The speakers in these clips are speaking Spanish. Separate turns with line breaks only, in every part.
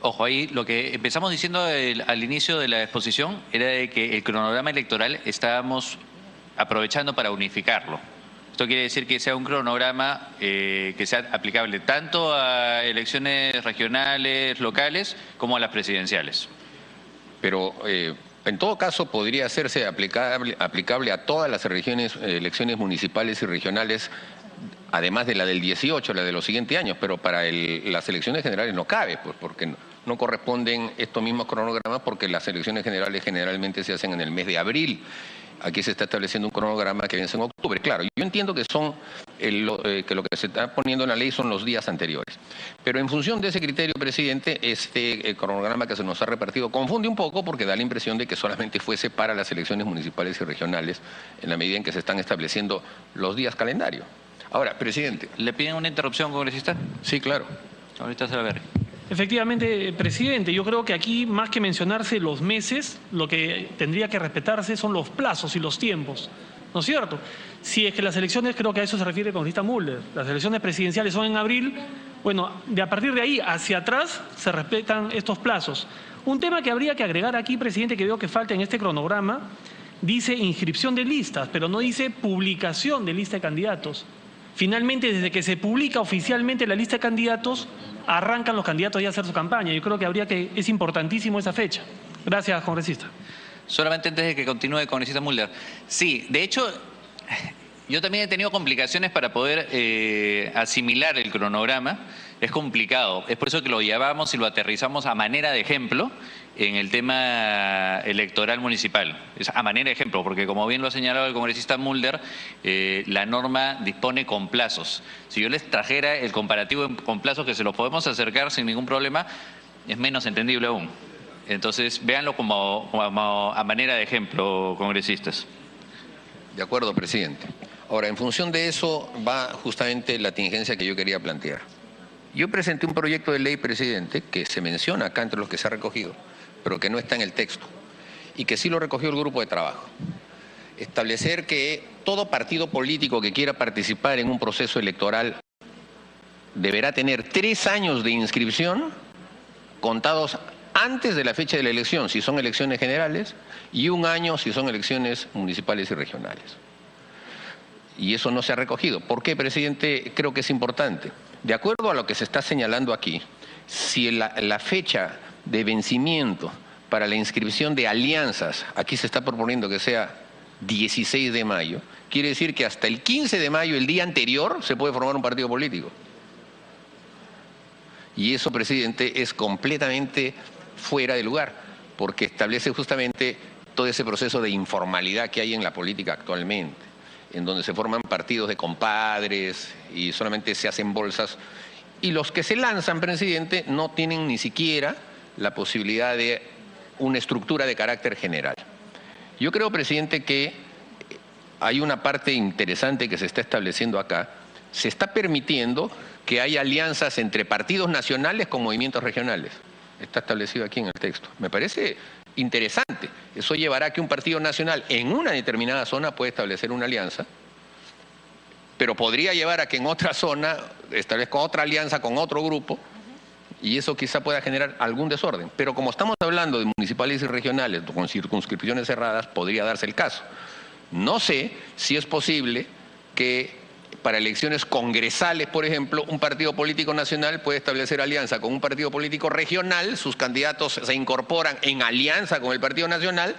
Ojo, ahí lo que empezamos diciendo al inicio de la exposición era de que el cronograma electoral estábamos aprovechando para unificarlo. Esto quiere decir que sea un cronograma que sea aplicable tanto a elecciones regionales, locales, como a las presidenciales.
Pero en todo caso podría hacerse aplicable a todas las elecciones municipales y regionales, además de la del 18, la de los siguientes años, pero para las elecciones generales no cabe, pues porque no corresponden estos mismos cronogramas, porque las elecciones generales generalmente se hacen en el mes de abril. Aquí se está estableciendo un cronograma que vence en octubre. Claro, yo entiendo que que lo que se está poniendo en la ley son los días anteriores. Pero en función de ese criterio, presidente, este cronograma que se nos ha repartido confunde un poco porque da la impresión de que solamente fuese para las elecciones municipales y regionales en la medida en que se están estableciendo los días calendario. Ahora, presidente.
¿Le piden una interrupción, congresista?
Sí, claro.
Ahorita se la veré.
Efectivamente, presidente, yo creo que aquí, más que mencionarse los meses, lo que tendría que respetarse son los plazos y los tiempos, ¿no es cierto? Si es que las elecciones, creo que a eso se refiere el congresista Müller, las elecciones presidenciales son en abril, bueno, a partir de ahí hacia atrás se respetan estos plazos. Un tema que habría que agregar aquí, presidente, que veo que falta en este cronograma, dice inscripción de listas, pero no dice publicación de lista de candidatos. Finalmente, desde que se publica oficialmente la lista de candidatos, arrancan los candidatos ya a hacer su campaña. Yo creo que es importantísimo esa fecha. Gracias, congresista.
Solamente antes de que continúe, congresista Müller. Sí, de hecho, yo también he tenido complicaciones para poder asimilar el cronograma. Es complicado. Es por eso que lo llevamos y lo aterrizamos a manera de ejemplo en el tema electoral municipal. Es a manera de ejemplo, porque como bien lo ha señalado el congresista Müller, la norma dispone con plazos. Si yo les trajera el comparativo con plazos que se los podemos acercar sin ningún problema, es menos entendible aún. Entonces, véanlo como a manera de ejemplo, congresistas.
De acuerdo, presidente. Ahora, en función de eso va justamente la tingencia que yo quería plantear. Yo presenté un proyecto de ley, presidente, que se menciona acá entre los que se ha recogido, pero que no está en el texto, y que sí lo recogió el grupo de trabajo. Establecer que todo partido político que quiera participar en un proceso electoral deberá tener 3 años de inscripción contados antes de la fecha de la elección, si son elecciones generales, y 1 año si son elecciones municipales y regionales. Y eso no se ha recogido. ¿Por qué, presidente? Creo que es importante. De acuerdo a lo que se está señalando aquí, si la fecha de vencimiento para la inscripción de alianzas, aquí se está proponiendo que sea 16 de mayo, quiere decir que hasta el 15 de mayo, el día anterior, se puede formar un partido político. Y eso, presidente, es completamente fuera de lugar, porque establece justamente todo ese proceso de informalidad que hay en la política actualmente, en donde se forman partidos de compadres y solamente se hacen bolsas. Y los que se lanzan, presidente, no tienen ni siquiera la posibilidad de una estructura de carácter general. Yo creo, presidente, que hay una parte interesante que se está estableciendo acá. Se está permitiendo que haya alianzas entre partidos nacionales con movimientos regionales. Está establecido aquí en el texto. Me parece interesante. Eso llevará a que un partido nacional en una determinada zona pueda establecer una alianza, pero podría llevar a que en otra zona establezca otra alianza con otro grupo, y eso quizá pueda generar algún desorden. Pero como estamos hablando de municipales y regionales con circunscripciones cerradas, podría darse el caso. No sé si es posible que para elecciones congresales, por ejemplo, un partido político nacional puede establecer alianza con un partido político regional, sus candidatos se incorporan en alianza con el partido nacional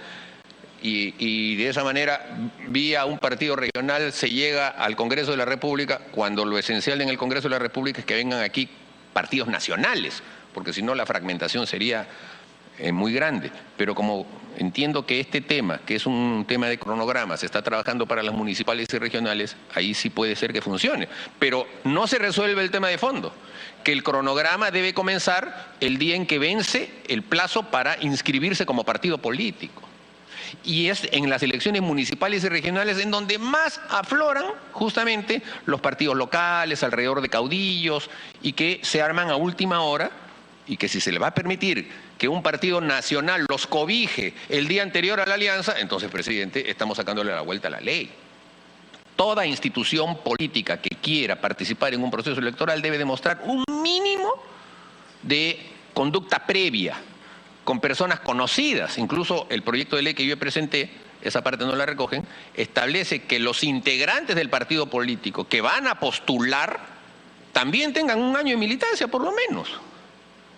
y de esa manera, vía un partido regional, se llega al Congreso de la República, cuando lo esencial en el Congreso de la República es que vengan aquí partidos nacionales, porque si no la fragmentación sería muy grande. Pero como entiendo que este tema, que es un tema de cronograma, se está trabajando para las municipales y regionales, ahí sí puede ser que funcione. Pero no se resuelve el tema de fondo, que el cronograma debe comenzar el día en que vence el plazo para inscribirse como partido político. Y es en las elecciones municipales y regionales en donde más afloran justamente los partidos locales alrededor de caudillos y que se arman a última hora, y que si se le va a permitir que un partido nacional los cobije el día anterior a la alianza, entonces, presidente, estamos sacándole la vuelta a la ley. Toda institución política que quiera participar en un proceso electoral debe demostrar un mínimo de conducta previa con personas conocidas. Incluso el proyecto de ley que yo presenté, esa parte no la recogen, establece que los integrantes del partido político que van a postular también tengan un año de militancia, por lo menos.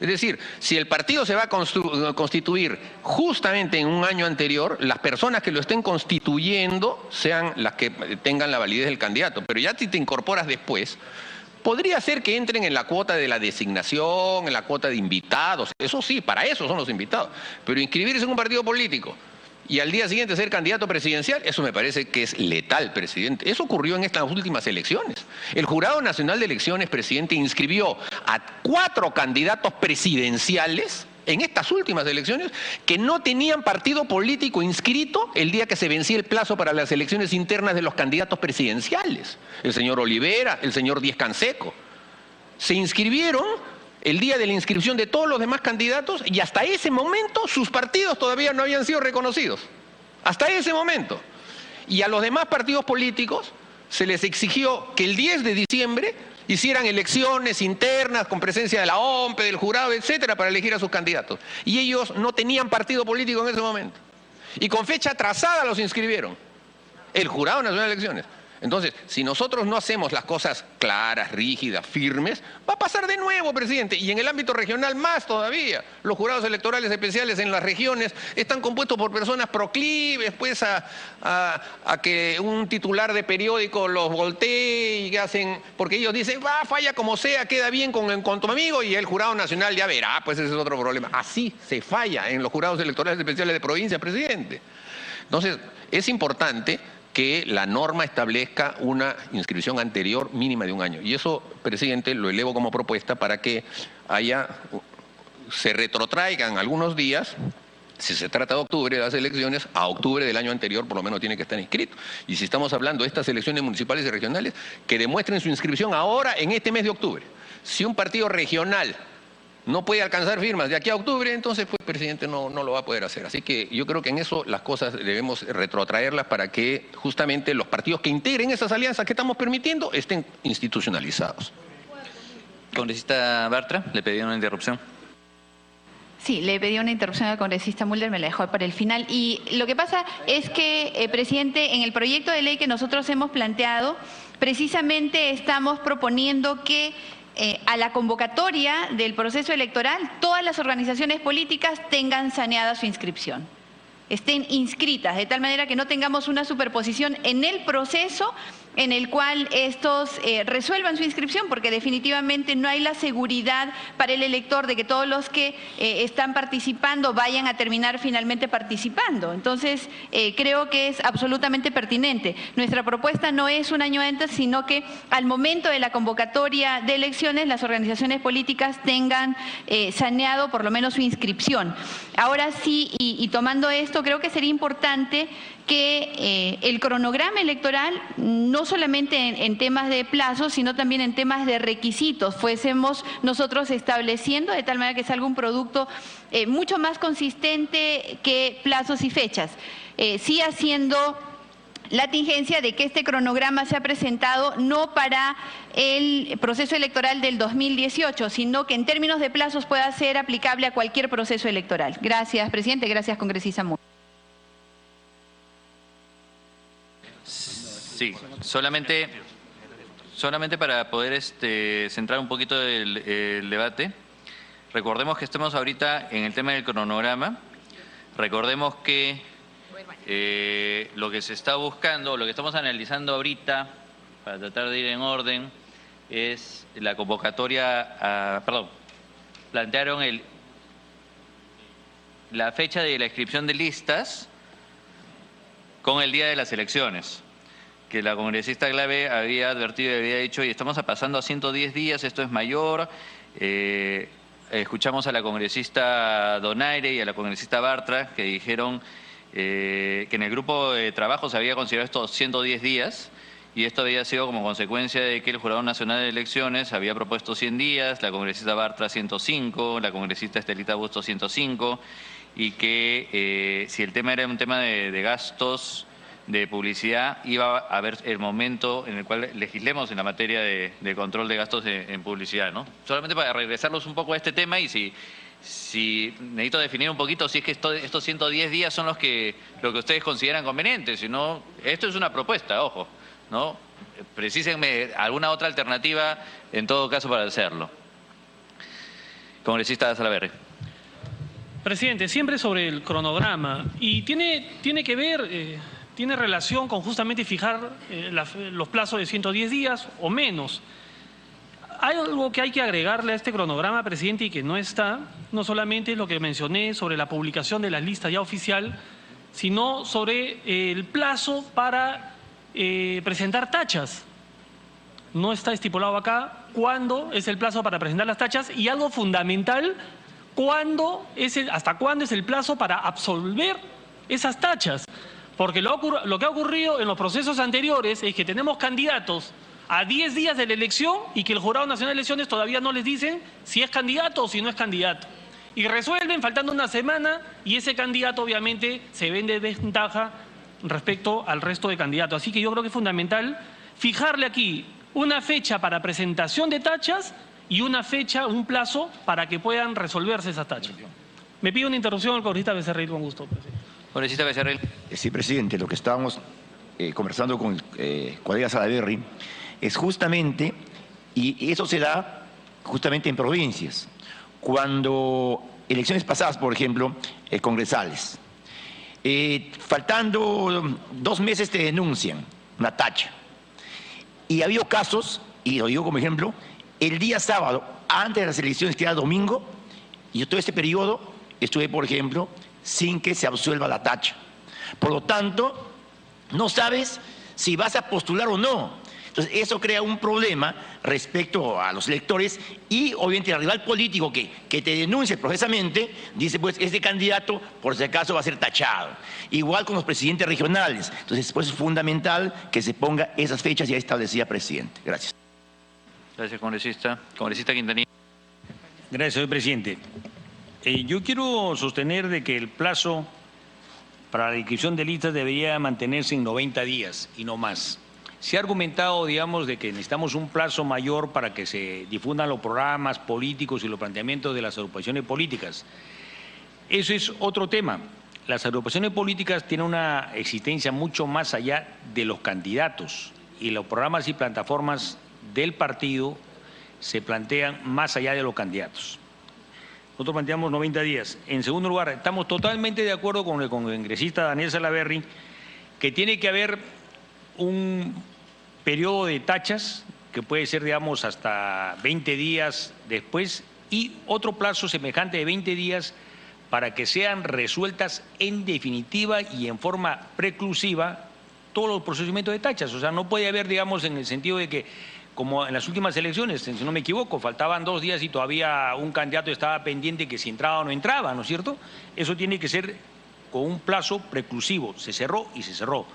Es decir, si el partido se va a constituir justamente en un año anterior, las personas que lo estén constituyendo sean las que tengan la validez del candidato. Pero ya si te incorporas después, podría ser que entren en la cuota de la designación, en la cuota de invitados. Eso sí, para eso son los invitados. Pero inscribirse en un partido político y al día siguiente ser candidato presidencial, eso me parece que es letal, presidente. Eso ocurrió en estas últimas elecciones. El Jurado Nacional de Elecciones, presidente, inscribió a 4 candidatos presidenciales en estas últimas elecciones que no tenían partido político inscrito el día que se vencía el plazo para las elecciones internas de los candidatos presidenciales. El señor Olivera, el señor Díez Canseco. Se inscribieron el día de la inscripción de todos los demás candidatos y hasta ese momento sus partidos todavía no habían sido reconocidos. Hasta ese momento. Y a los demás partidos políticos se les exigió que el 10 de diciembre hicieran elecciones internas con presencia de la OMPE, del jurado, etcétera, para elegir a sus candidatos. Y ellos no tenían partido político en ese momento. Y con fecha atrasada los inscribieron. El Jurado Nacional de Elecciones. Entonces, si nosotros no hacemos las cosas claras, rígidas, firmes, va a pasar de nuevo, presidente. Y en el ámbito regional más todavía. Los jurados electorales especiales en las regiones están compuestos por personas proclives, pues, a que un titular de periódico los voltee y hacen, porque ellos dicen, va, falla como sea, queda bien con tu amigo, y el Jurado Nacional ya verá, pues ese es otro problema. Así se falla en los jurados electorales especiales de provincia, presidente. Entonces, es importante que la norma establezca una inscripción anterior mínima de un año. Y eso, presidente, lo elevo como propuesta para que se retrotraigan algunos días, si se trata de octubre de las elecciones, a octubre del año anterior por lo menos tiene que estar inscrito. Y si estamos hablando de estas elecciones municipales y regionales, que demuestren su inscripción ahora en este mes de octubre. Si un partido regional no puede alcanzar firmas de aquí a octubre, entonces, pues, presidente, no lo va a poder hacer. Así que yo creo que en eso las cosas debemos retrotraerlas para que justamente los partidos que integren esas alianzas que estamos permitiendo estén institucionalizados.
Congresista Bartra, le pedí una interrupción.
Sí, le pedí una interrupción al congresista Mulder, me la dejó para el final. Y lo que pasa es que, presidente, en el proyecto de ley que nosotros hemos planteado, precisamente estamos proponiendo que a la convocatoria del proceso electoral, todas las organizaciones políticas tengan saneada su inscripción, estén inscritas, de tal manera que no tengamos una superposición en el proceso en el cual estos resuelvan su inscripción, porque definitivamente no hay la seguridad para el elector de que todos los que están participando vayan a terminar finalmente participando. Entonces, creo que es absolutamente pertinente. Nuestra propuesta no es un año antes, sino que al momento de la convocatoria de elecciones, las organizaciones políticas tengan saneado por lo menos su inscripción. Ahora sí, y tomando esto, creo que sería importante que el cronograma electoral, no solamente en temas de plazos, sino también en temas de requisitos, fuésemos nosotros estableciendo de tal manera que salga un producto mucho más consistente que plazos y fechas. Sí haciendo la tingencia de que este cronograma se ha presentado no para el proceso electoral del 2018, sino que en términos de plazos pueda ser aplicable a cualquier proceso electoral. Gracias, presidente. Gracias, congresista Mulder.
Sí, solamente para poder centrar un poquito el debate. Recordemos que estamos ahorita en el tema del cronograma. Recordemos que lo que se está buscando, lo que estamos analizando ahorita, para tratar de ir en orden, es la convocatoria, plantearon la fecha de la inscripción de listas con el día de las elecciones, que la congresista Glave había advertido y había dicho, y estamos pasando a 110 días, esto es mayor. Escuchamos a la congresista Donaire y a la congresista Bartra, que dijeron que en el grupo de trabajo se había considerado estos 110 días, y esto había sido como consecuencia de que el Jurado Nacional de Elecciones había propuesto 100 días, la congresista Bartra 105, la congresista Estelita Bustos 105, y que si el tema era un tema de gastos de publicidad, iba a haber el momento en el cual legislemos en la materia de control de gastos en publicidad, ¿no? Solamente para regresarlos un poco a este tema, y si si necesito definir un poquito si es que estos 110 días son lo que ustedes consideran convenientes. Si no, esto es una propuesta, ojo, ¿no? Precísenme alguna otra alternativa en todo caso para hacerlo. Congresista Salaverry.
Presidente, siempre sobre el cronograma, y tiene que ver, tiene relación con justamente fijar los plazos de 110 días o menos. Hay algo que hay que agregarle a este cronograma, presidente, y que no está, no solamente es lo que mencioné sobre la publicación de las listas ya oficial, sino sobre el plazo para presentar tachas. No está estipulado acá cuándo es el plazo para presentar las tachas y algo fundamental, hasta cuándo es el plazo para absolver esas tachas. Porque lo que ha ocurrido en los procesos anteriores es que tenemos candidatos a 10 días de la elección y que el Jurado Nacional de Elecciones todavía no les dicen si es candidato o si no es candidato. Y resuelven faltando una semana y ese candidato obviamente se ve en desventaja respecto al resto de candidatos. Así que yo creo que es fundamental fijarle aquí una fecha para presentación de tachas y una fecha, un plazo para que puedan resolverse esas tachas. Me pido una interrupción al congresista Becerril, con gusto, presidente.
Congresista Becerril.
Sí, presidente, lo que estábamos conversando con el colega Salaverry es justamente, y eso se da justamente en provincias, cuando elecciones pasadas, por ejemplo, congresales, faltando 2 meses te denuncian una tacha. Y ha habido casos, y lo digo como ejemplo, el día sábado, antes de las elecciones, que era domingo, y yo todo este periodo estuve, por ejemplo, sin que se absuelva la tacha. Por lo tanto, no sabes si vas a postular o no. Entonces, eso crea un problema respecto a los electores y, obviamente, el rival político que te denuncie profesamente, dice, pues, este candidato, por si acaso, va a ser tachado. Igual con los presidentes regionales. Entonces, pues, es fundamental que se ponga esas fechas ya establecidas, presidente. Gracias.
Gracias, congresista. Congresista Quintanilla.
Gracias, señor presidente. Yo quiero sostener de que el plazo para la inscripción de listas debería mantenerse en 90 días y no más. Se ha argumentado, digamos, de que necesitamos un plazo mayor para que se difundan los programas políticos y los planteamientos de las agrupaciones políticas. Eso es otro tema. Las agrupaciones políticas tienen una existencia mucho más allá de los candidatos y los programas y plataformas del partido se plantean más allá de los candidatos. Nosotros planteamos 90 días. En segundo lugar, estamos totalmente de acuerdo con el congresista Daniel Salaverry que tiene que haber un periodo de tachas que puede ser, digamos, hasta 20 días después y otro plazo semejante de 20 días para que sean resueltas en definitiva y en forma preclusiva todos los procedimientos de tachas. O sea, no puede haber, digamos, en el sentido de que, como en las últimas elecciones, si no me equivoco, faltaban 2 días y todavía un candidato estaba pendiente que si entraba o no entraba, ¿no es cierto? Eso tiene que ser con un plazo preclusivo. Se cerró y se cerró.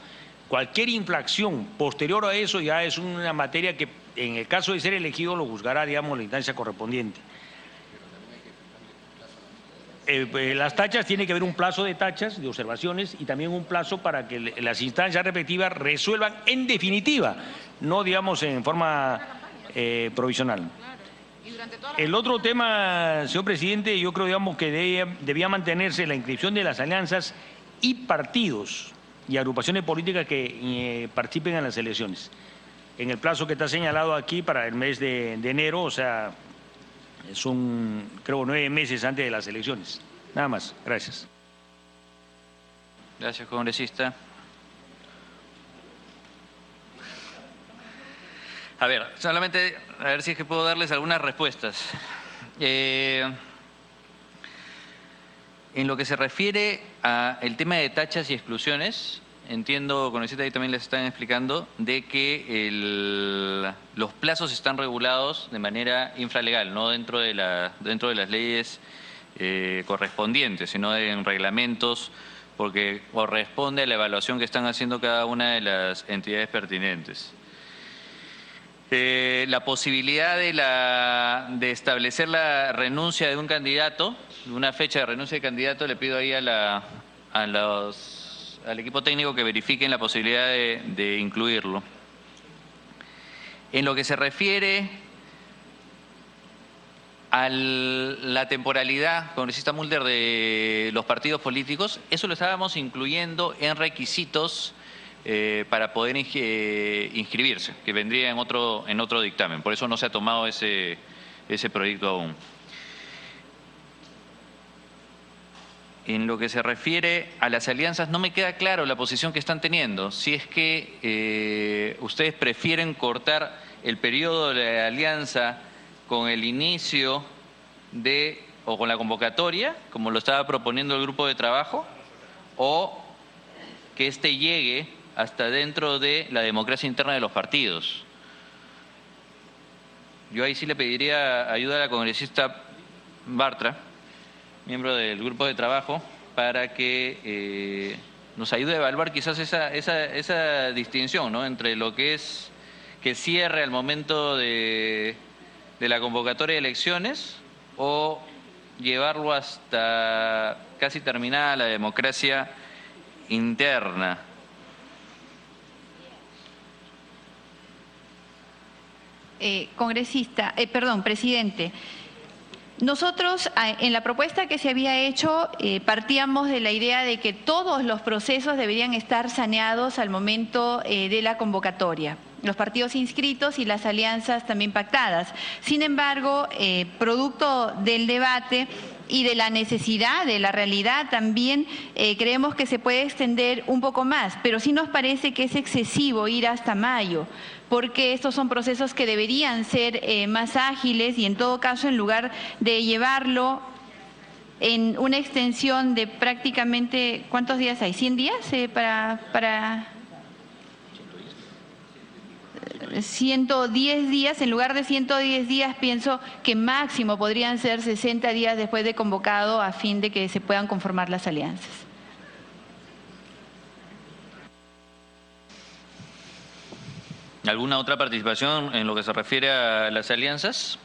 Cualquier infracción posterior a eso ya es una materia que, en el caso de ser elegido, lo juzgará, digamos, la instancia correspondiente. Las tachas, tiene que haber un plazo de tachas, de observaciones, y también un plazo para que las instancias respectivas resuelvan en definitiva, no, digamos, en forma provisional. El otro tema, señor presidente, yo creo, digamos, que debía mantenerse la inscripción de las alianzas y partidos y agrupaciones políticas que participen en las elecciones. En el plazo que está señalado aquí para el mes de enero, o sea, son, creo, 9 meses antes de las elecciones. Nada más. Gracias.
Gracias, congresista. A ver, solamente a ver si es que puedo darles algunas respuestas. En lo que se refiere al tema de tachas y exclusiones, entiendo, congresista, y también les están explicando, de que los plazos están regulados de manera infralegal, no dentro de las leyes correspondientes, sino en reglamentos, porque corresponde a la evaluación que están haciendo cada una de las entidades pertinentes. La posibilidad de establecer la renuncia de un candidato, una fecha de renuncia de candidato, le pido ahí al equipo técnico que verifiquen la posibilidad de incluirlo. En lo que se refiere la temporalidad, congresista Mulder, de los partidos políticos, eso lo estábamos incluyendo en requisitos para poder inscribirse, que vendría en otro dictamen. Por eso no se ha tomado ese proyecto aún. En lo que se refiere a las alianzas, no me queda claro la posición que están teniendo. Si es que ustedes prefieren cortar el periodo de la alianza con el inicio o con la convocatoria, como lo estaba proponiendo el grupo de trabajo, o que éste llegue hasta dentro de la democracia interna de los partidos. Yo ahí sí le pediría ayuda a la congresista Bartra, miembro del grupo de trabajo, para que nos ayude a evaluar quizás esa distinción, ¿no?, entre lo que es que cierre al momento de la convocatoria de elecciones o llevarlo hasta casi terminada la democracia interna.
Presidente. Nosotros, en la propuesta que se había hecho, partíamos de la idea de que todos los procesos deberían estar saneados al momento de la convocatoria, los partidos inscritos y las alianzas también pactadas. Sin embargo, producto del debate y de la necesidad, de la realidad también, creemos que se puede extender un poco más, pero sí nos parece que es excesivo ir hasta mayo, porque estos son procesos que deberían ser más ágiles y en todo caso, en lugar de llevarlo en una extensión de prácticamente, ¿cuántos días hay? ¿100 días para 110 días, en lugar de 110 días, pienso que máximo podrían ser 60 días después de convocado a fin de que se puedan conformar las alianzas.
¿Alguna otra participación en lo que se refiere a las alianzas?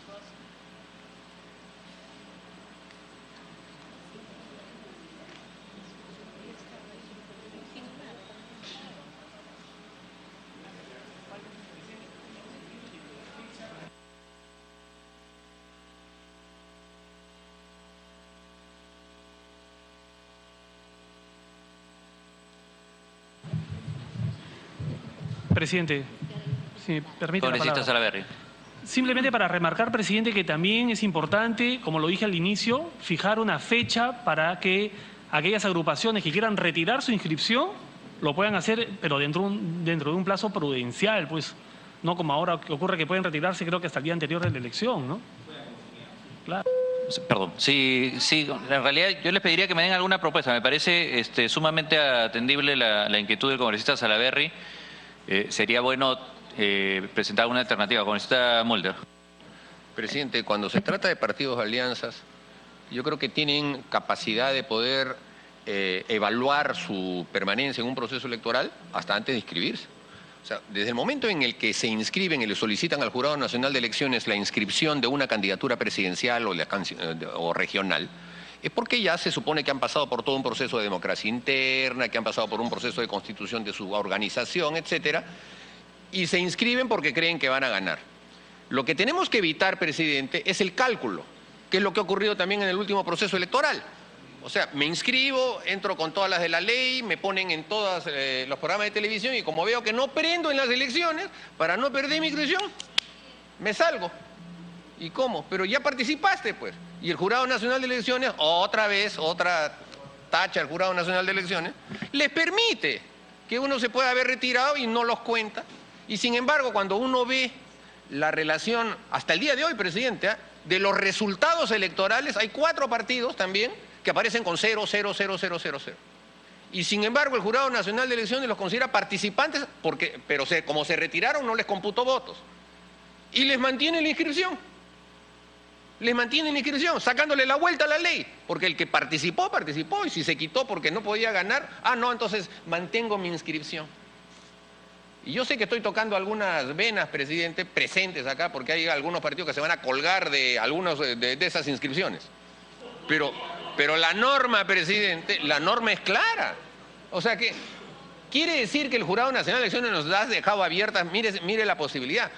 Presidente, si me permite la
Congresista
palabra.
Salaverry.
Simplemente para remarcar, presidente, que también es importante, como lo dije al inicio, fijar una fecha para que aquellas agrupaciones que quieran retirar su inscripción lo puedan hacer, pero dentro de un plazo prudencial, pues, no como ahora que ocurre que pueden retirarse creo que hasta el día anterior de la elección, ¿no? Claro.
Perdón, sí, en realidad yo les pediría que me den alguna propuesta. Me parece sumamente atendible la inquietud del congresista Salaverry. Sería bueno presentar una alternativa. Congresista Mulder.
Presidente, cuando se trata de partidos de alianzas, yo creo que tienen capacidad de poder evaluar su permanencia en un proceso electoral hasta antes de inscribirse. O sea, desde el momento en el que se inscriben y le solicitan al Jurado Nacional de Elecciones la inscripción de una candidatura presidencial o regional, es porque ya se supone que han pasado por todo un proceso de democracia interna, que han pasado por un proceso de constitución de su organización, etcétera, y se inscriben porque creen que van a ganar. Lo que tenemos que evitar, presidente, es el cálculo, que es lo que ha ocurrido también en el último proceso electoral. O sea, me inscribo, entro con todas las de la ley, me ponen en todos los programas de televisión y como veo que no prendo en las elecciones, para no perder mi inscripción, me salgo. ¿Y cómo? Pero ya participaste, pues. Y el Jurado Nacional de Elecciones, otra tacha al Jurado Nacional de Elecciones, les permite que uno se pueda haber retirado y no los cuenta. Y sin embargo, cuando uno ve la relación, hasta el día de hoy, presidente, de los resultados electorales, hay 4 partidos también que aparecen con 0, 0, 0, 0, 0, 0. Y sin embargo, el Jurado Nacional de Elecciones los considera participantes, pero como se retiraron no les computó votos. Y les mantiene la inscripción. Les mantienen la inscripción, sacándole la vuelta a la ley, porque el que participó, participó, y si se quitó porque no podía ganar, no, entonces mantengo mi inscripción. Y yo sé que estoy tocando algunas venas, presidente, presentes acá, porque hay algunos partidos que se van a colgar de algunos de esas inscripciones. Pero la norma, presidente, la norma es clara. O sea que quiere decir que el Jurado Nacional de Elecciones nos ha dejado abiertas, mire la posibilidad.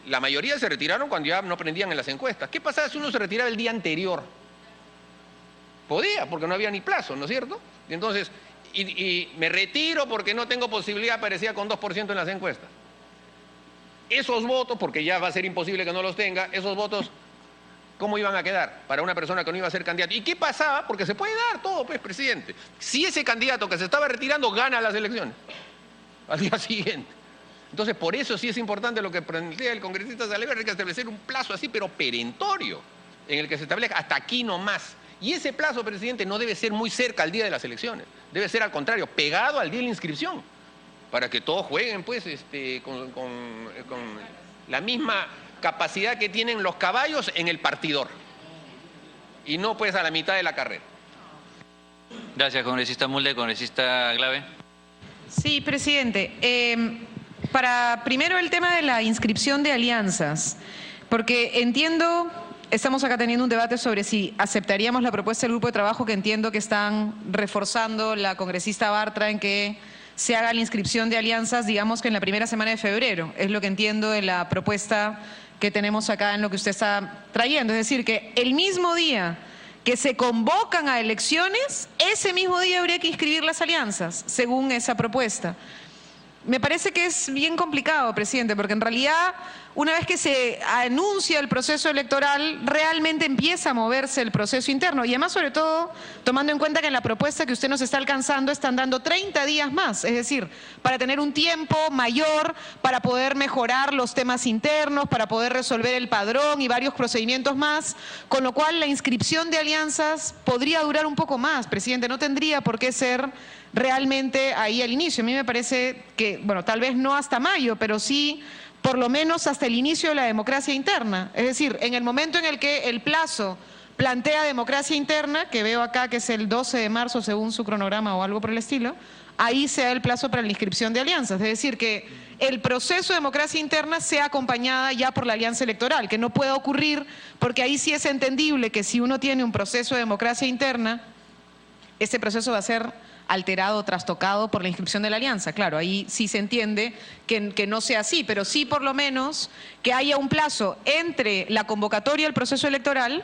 La mayoría se retiraron cuando ya no prendían en las encuestas. ¿Qué pasaba si uno se retiraba el día anterior? Podía, porque no había ni plazo, ¿no es cierto? Y entonces, y me retiro porque no tengo posibilidad, aparecía con 2% en las encuestas. Esos votos, porque ya va a ser imposible que no los tenga, esos votos, ¿cómo iban a quedar para una persona que no iba a ser candidato? ¿Y qué pasaba? Porque se puede dar todo, pues, presidente. Si ese candidato que se estaba retirando gana las elecciones al día siguiente. Entonces, por eso sí es importante lo que plantea el congresista Saavedra, hay que establecer un plazo así, pero perentorio, en el que se establezca hasta aquí no más. Y ese plazo, presidente, no debe ser muy cerca al día de las elecciones, debe ser al contrario, pegado al día de la inscripción, para que todos jueguen, pues, con la misma capacidad que tienen los caballos en el partidor, y no, pues, a la mitad de la carrera.
Gracias, congresista Mulder. Congresista Glave.
Sí, presidente. Para primero el tema de la inscripción de alianzas, porque entiendo, estamos acá teniendo un debate sobre si aceptaríamos la propuesta del grupo de trabajo, que entiendo que están reforzando la congresista Bartra en que se haga la inscripción de alianzas, digamos que en la primera semana de febrero, es lo que entiendo de la propuesta que tenemos acá en lo que usted está trayendo, es decir, que el mismo día que se convocan a elecciones, ese mismo día habría que inscribir las alianzas, según esa propuesta. Me parece que es bien complicado, presidente, porque en realidad una vez que se anuncia el proceso electoral, realmente empieza a moverse el proceso interno. Y además, sobre todo, tomando en cuenta que en la propuesta que usted nos está alcanzando están dando 30 días más, es decir, para tener un tiempo mayor, para poder mejorar los temas internos, para poder resolver el padrón y varios procedimientos más, con lo cual la inscripción de alianzas podría durar un poco más, presidente, no tendría por qué ser realmente ahí al inicio. A mí me parece que, bueno, tal vez no hasta mayo, pero sí por lo menos hasta el inicio de la democracia interna. Es decir, en el momento en el que el plazo plantea democracia interna, que veo acá que es el 12 de marzo según su cronograma o algo por el estilo, ahí sea el plazo para la inscripción de alianzas. Es decir, que el proceso de democracia interna sea acompañada ya por la alianza electoral, que no pueda ocurrir, porque ahí sí es entendible que si uno tiene un proceso de democracia interna, ese proceso va a ser alterado, trastocado por la inscripción de la alianza. Claro, ahí sí se entiende que no sea así, pero sí por lo menos que haya un plazo entre la convocatoria del proceso electoral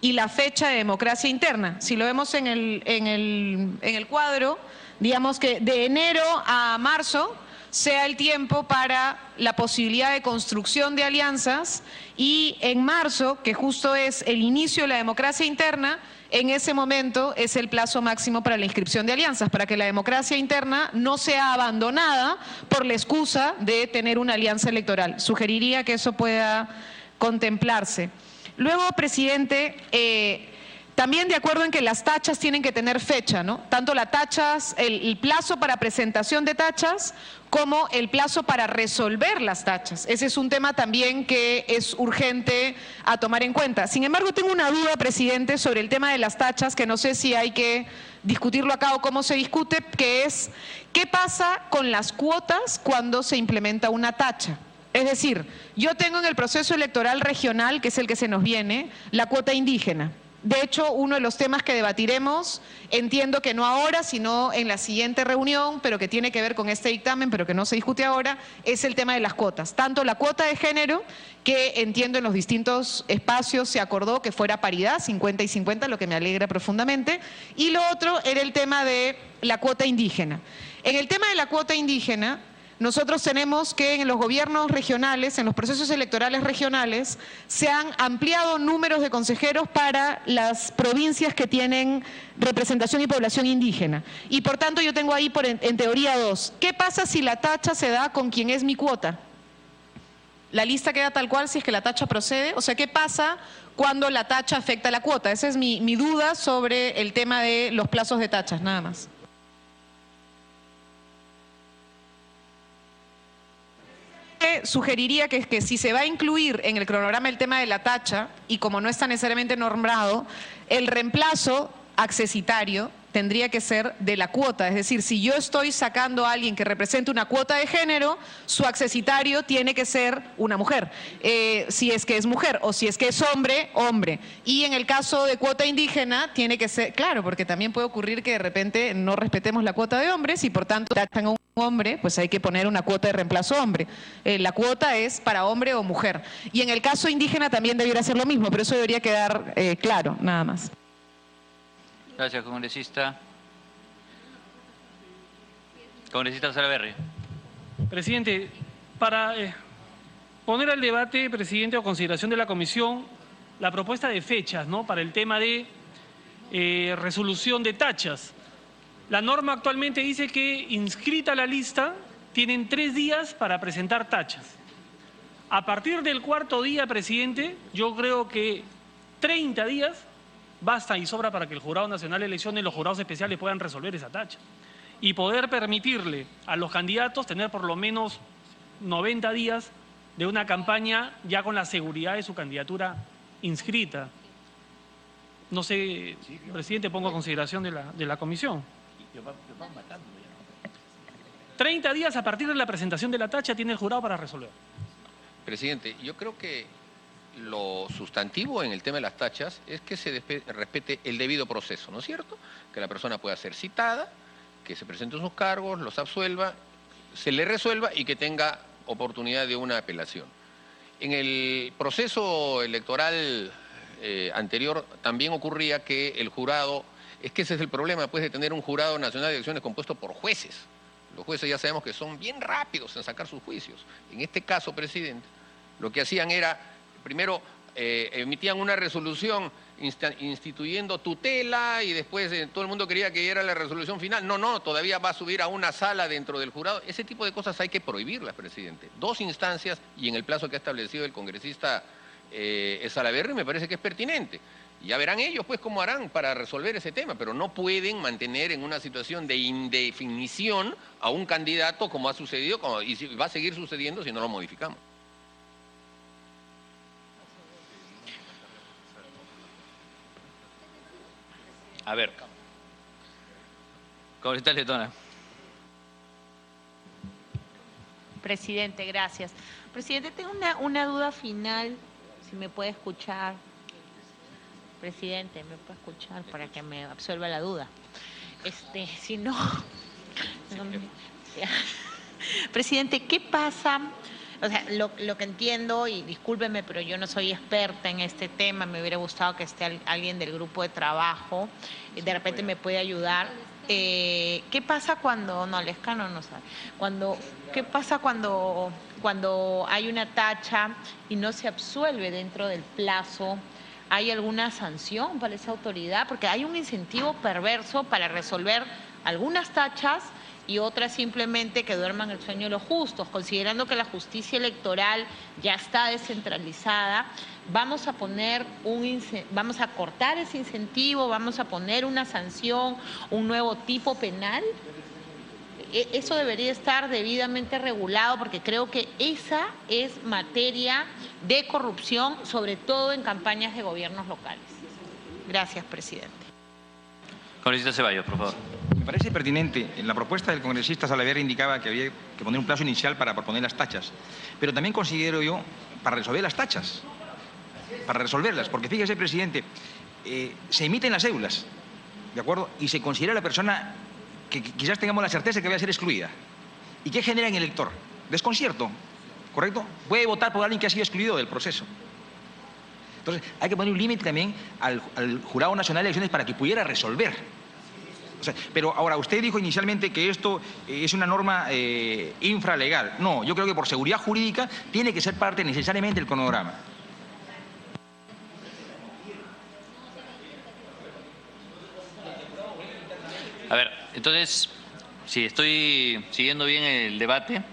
y la fecha de democracia interna. Si lo vemos en el cuadro, digamos que de enero a marzo sea el tiempo para la posibilidad de construcción de alianzas, y en marzo, que justo es el inicio de la democracia interna, en ese momento es el plazo máximo para la inscripción de alianzas, para que la democracia interna no sea abandonada por la excusa de tener una alianza electoral. Sugeriría que eso pueda contemplarse. Luego, presidente, también de acuerdo en que las tachas tienen que tener fecha, ¿no? Tanto las tachas, el plazo para presentación de tachas, como el plazo para resolver las tachas. Ese es un tema también que es urgente a tomar en cuenta. Sin embargo, tengo una duda, presidente, sobre el tema de las tachas, que no sé si hay que discutirlo acá o cómo se discute, que es, ¿qué pasa con las cuotas cuando se implementa una tacha? Es decir, yo tengo en el proceso electoral regional, que es el que se nos viene, la cuota indígena. De hecho, uno de los temas que debatiremos, entiendo que no ahora, sino en la siguiente reunión, pero que tiene que ver con este dictamen, pero que no se discute ahora, es el tema de las cuotas. Tanto la cuota de género, que entiendo en los distintos espacios se acordó que fuera paridad, 50 y 50, lo que me alegra profundamente, y lo otro era el tema de la cuota indígena. En el tema de la cuota indígena, nosotros tenemos que en los gobiernos regionales, en los procesos electorales regionales, se han ampliado números de consejeros para las provincias que tienen representación y población indígena. Y por tanto yo tengo ahí en teoría dos. ¿Qué pasa si la tacha se da con quien es mi cuota? La lista queda tal cual si es que la tacha procede. O sea, ¿qué pasa cuando la tacha afecta a la cuota? Esa es mi duda sobre el tema de los plazos de tachas, nada más. Sugeriría que si se va a incluir en el cronograma el tema de la tacha, y como no está necesariamente normado, el reemplazo accesitario tendría que ser de la cuota. Es decir, si yo estoy sacando a alguien que represente una cuota de género, su accesitario tiene que ser una mujer. Si es que es mujer, o si es que es hombre, hombre. Y en el caso de cuota indígena, tiene que ser, claro, porque también puede ocurrir que de repente no respetemos la cuota de hombres y por tanto tachan a un hombre, pues hay que poner una cuota de reemplazo hombre. La cuota es para hombre o mujer. Y en el caso indígena también debiera ser lo mismo, pero eso debería quedar claro, nada más.
Gracias, congresista. Congresista Salaverry.
Presidente, para poner al debate, presidente, o consideración de la comisión, la propuesta de fechas, ¿no?, para el tema de resolución de tachas. La norma actualmente dice que, inscrita la lista, tienen 3 días para presentar tachas. A partir del 4.º día, presidente, yo creo que 30 días basta y sobra para que el Jurado Nacional de Elecciones y los jurados especiales puedan resolver esa tacha. Y poder permitirle a los candidatos tener por lo menos 90 días de una campaña ya con la seguridad de su candidatura inscrita. No sé, presidente, pongo a consideración de la comisión. 30 días a partir de la presentación de la tacha tiene el jurado para resolver.
Presidente, yo creo que lo sustantivo en el tema de las tachas es que se respete el debido proceso, ¿no es cierto? Que la persona pueda ser citada, que se presenten sus cargos, los absuelva, se le resuelva y que tenga oportunidad de una apelación. En el proceso electoral anterior también ocurría que el jurado, es que ese es el problema, pues, de tener un jurado nacional de elecciones compuesto por jueces. Los jueces ya sabemos que son bien rápidos en sacar sus juicios. En este caso, presidente, lo que hacían era, primero, emitían una resolución instituyendo tutela y después todo el mundo creía que era la resolución final. No, todavía va a subir a una sala dentro del jurado. Ese tipo de cosas hay que prohibirlas, presidente. 2 instancias y en el plazo que ha establecido el congresista Salaverry me parece que es pertinente. Ya verán ellos, pues, cómo harán para resolver ese tema, pero no pueden mantener en una situación de indefinición a un candidato como ha sucedido y va a seguir sucediendo si no lo modificamos.
A ver. Congresista Letona.
Presidente, gracias. Presidente, tengo una duda final, si me puede escuchar. Presidente, ¿me puede escuchar para que me absuelva la duda? Si no... Presidente, ¿qué pasa? O sea, lo que entiendo, y discúlpeme, pero yo no soy experta en este tema, me hubiera gustado que esté alguien del grupo de trabajo, de repente me puede ayudar. ¿Qué pasa cuando, no, Lescano no sabe, qué pasa cuando hay una tacha y no se absuelve dentro del plazo? ¿Hay alguna sanción para esa autoridad? Porque hay un incentivo perverso para resolver algunas tachas y otras simplemente que duerman el sueño de los justos. Considerando que la justicia electoral ya está descentralizada, vamos a cortar ese incentivo, vamos a poner una sanción, un nuevo tipo penal. Eso debería estar debidamente regulado porque creo que esa es materia de corrupción, sobre todo en campañas de gobiernos locales. Gracias, presidente.
Congresista Ceballos, por favor.
Me parece pertinente. En la propuesta del congresista Salaverry indicaba que había que poner un plazo inicial para proponer las tachas. Pero también considero yo para resolver las tachas, para resolverlas. Porque fíjese, presidente, se emiten las cédulas, ¿de acuerdo? Y se considera la persona que quizás tengamos la certeza que va a ser excluida. ¿Y qué genera en el elector? Desconcierto, ¿correcto? Puede votar por alguien que ha sido excluido del proceso. Entonces, hay que poner un límite también al Jurado Nacional de Elecciones para que pudiera resolver. O sea, pero ahora, usted dijo inicialmente que esto es una norma infralegal. No, yo creo que por seguridad jurídica tiene que ser parte necesariamente del cronograma.
A ver, entonces, si estoy siguiendo bien el debate,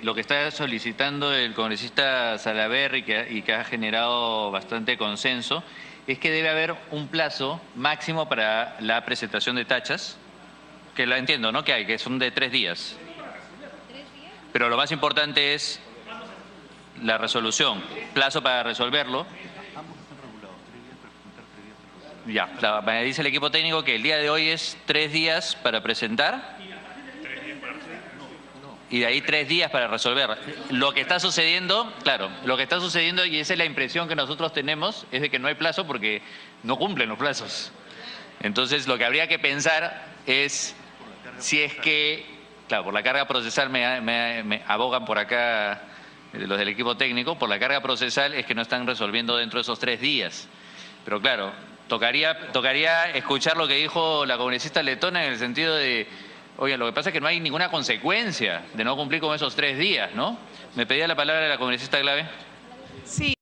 lo que está solicitando el congresista Salaverry y que ha generado bastante consenso es que debe haber un plazo máximo para la presentación de tachas, que la entiendo, ¿no? Que son de 3 días. Pero lo más importante es la resolución, plazo para resolverlo. Ya, me dice el equipo técnico que el día de hoy es 3 días para presentar y de ahí 3 días para resolver. Lo que está sucediendo, claro, lo que está sucediendo, y esa es la impresión que nosotros tenemos, es de que no hay plazo porque no cumplen los plazos. Entonces, lo que habría que pensar es si es que, claro, por la carga procesal me abogan por acá los del equipo técnico, por la carga procesal es que no están resolviendo dentro de esos 3 días. Pero claro, tocaría escuchar lo que dijo la congresista letona en el sentido de, oye, lo que pasa es que no hay ninguna consecuencia de no cumplir con esos 3 días, ¿no? Me pedía la palabra la congresista Glave.
Sí.